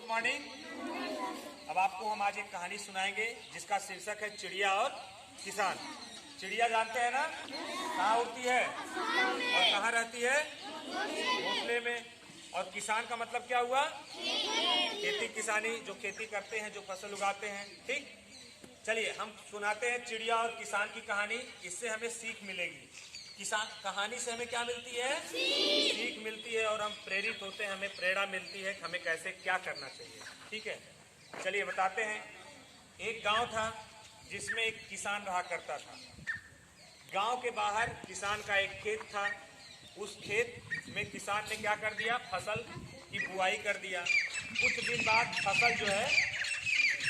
Morning. अब आपको हम आज एक कहानी सुनाएंगे जिसका शीर्षक है चिड़िया और किसान। चिड़िया जानते हैं ना, कहाँ उड़ती है और कहाँ रहती है? घोंसले में। और किसान का मतलब क्या हुआ? खेती किसानी, जो खेती करते हैं, जो फसल उगाते हैं। ठीक, चलिए हम सुनाते हैं चिड़िया और किसान की कहानी। इससे हमें सीख मिलेगी। किसान कहानी से हमें क्या मिलती है? सीख मिलती है और हम प्रेरित होते हैं, हमें प्रेरणा मिलती है कि हमें कैसे क्या करना चाहिए। ठीक है, चलिए बताते हैं। एक गांव था जिसमें एक किसान रहा करता था। गांव के बाहर किसान का एक खेत था। उस खेत में किसान ने क्या कर दिया? फसल की बुआई कर दिया। कुछ दिन बाद फसल जो है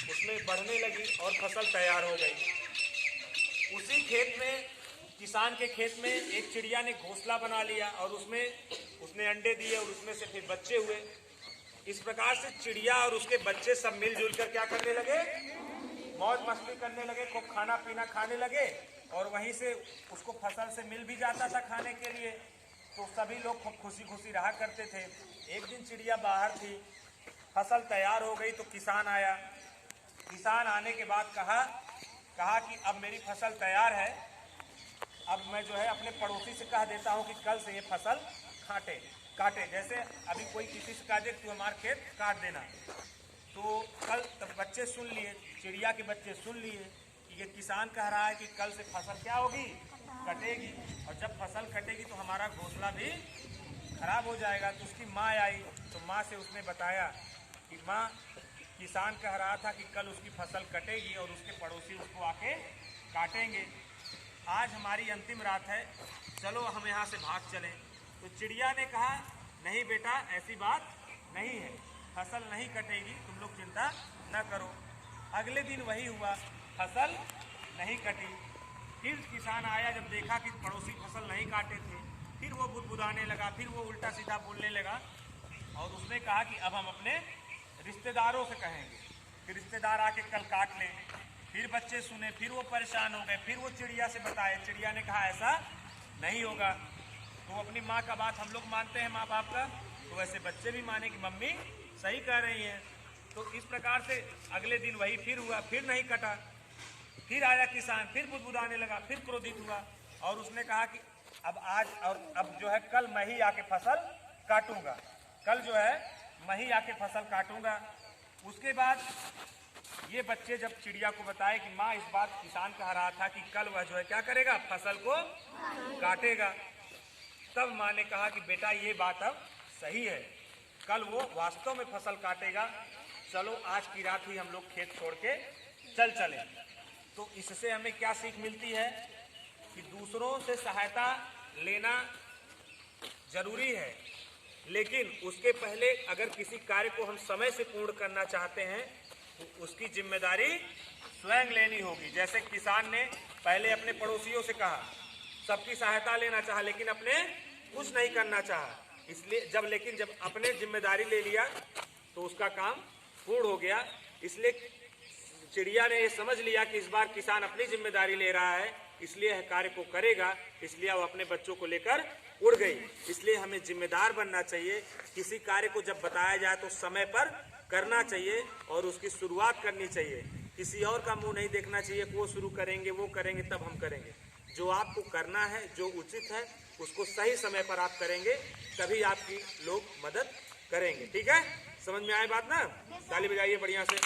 उसमें बढ़ने लगी और फसल तैयार हो गई। उसी खेत में, किसान के खेत में, एक चिड़िया ने घोंसला बना लिया और उसने अंडे दिए और उसमें से फिर बच्चे हुए। इस प्रकार से चिड़िया और उसके बच्चे सब मिलजुल कर क्या करने लगे? मौज मस्ती करने लगे, खूब खाना पीना खाने लगे। और वहीं से उसको फसल से मिल भी जाता था खाने के लिए, तो सभी लोग खूब खुशी खुशी रहा करते थे। एक दिन चिड़िया बाहर थी, फसल तैयार हो गई तो किसान आया। किसान आने के बाद कहा कि अब मेरी फसल तैयार है, अब मैं जो है अपने पड़ोसी से कह देता हूँ कि कल से ये फसल काटे। जैसे अभी कोई किसी से कह दे तू हमारा खेत काट देना, तो कल तब बच्चे सुन लिए, चिड़िया के बच्चे सुन लिए कि ये किसान कह रहा है कि कल से फसल क्या होगी? कटेगी। और जब फसल कटेगी तो हमारा घोंसला भी खराब हो जाएगा। तो उसकी माँ आई, तो माँ से उसने बताया कि माँ, किसान कह रहा था कि कल उसकी फसल कटेगी और उसके पड़ोसी उसको आके काटेंगे। आज हमारी अंतिम रात है, चलो हम यहाँ से भाग चलें। तो चिड़िया ने कहा नहीं बेटा, ऐसी बात नहीं है, फसल नहीं कटेगी, तुम लोग चिंता न करो। अगले दिन वही हुआ, फसल नहीं कटी। फिर किसान आया, जब देखा कि पड़ोसी फसल नहीं काटे थे, फिर वो बुदबुदाने लगा, फिर वो उल्टा सीधा बोलने लगा। और उसने कहा कि अब हम अपने रिश्तेदारों से कहेंगे कि रिश्तेदार आके कल काट लें। फिर बच्चे सुने, फिर वो परेशान हो गए, फिर वो चिड़िया से बताए। चिड़िया ने कहा ऐसा नहीं होगा। तो अपनी माँ का बात हम लोग मानते हैं, माँ बाप का, तो वैसे बच्चे भी माने कि मम्मी सही कह रही हैं। तो इस प्रकार से अगले दिन वही फिर हुआ, फिर नहीं कटा। फिर आया किसान, फिर बुदबुदाने लगा, फिर क्रोधित हुआ और उसने कहा कि अब जो है कल मैं ही आके फसल काटूंगा, कल जो है मैं ही आके फसल काटूंगा। उसके बाद ये बच्चे जब चिड़िया को बताए कि माँ इस बात किसान कह रहा था कि कल वह जो है क्या करेगा? फसल को काटेगा। तब माँ ने कहा कि बेटा ये बात अब सही है, कल वो वास्तव में फसल काटेगा। चलो आज की रात ही हम लोग खेत छोड़ के चले। तो इससे हमें क्या सीख मिलती है कि दूसरों से सहायता लेना जरूरी है, लेकिन उसके पहले अगर किसी कार्य को हम समय से पूर्ण करना चाहते हैं तो उसकी जिम्मेदारी स्वयं लेनी होगी। जैसे किसान ने पहले अपने पड़ोसियों से कहा, सबकी सहायता लेना चाहा, लेकिन अपने कुछ नहीं करना चाहा। इसलिए जब अपने जिम्मेदारी ले लिया तो उसका काम पूर्ण हो गया। इसलिए चिड़िया ने ये समझ लिया कि इस बार किसान अपनी जिम्मेदारी ले रहा है, इसलिए कार्य को करेगा। इसलिए वो अपने बच्चों को लेकर उड़ गई। इसलिए हमें जिम्मेदार बनना चाहिए। किसी कार्य को जब बताया जाए तो समय पर करना चाहिए और उसकी शुरुआत करनी चाहिए। किसी और का मुंह नहीं देखना चाहिए कि वो शुरू करेंगे, वो करेंगे तब हम करेंगे। जो आपको करना है, जो उचित है, उसको सही समय पर आप करेंगे, तभी आपकी लोग मदद करेंगे। ठीक है, समझ में आए बात ना? ताली बजाइए बढ़िया से।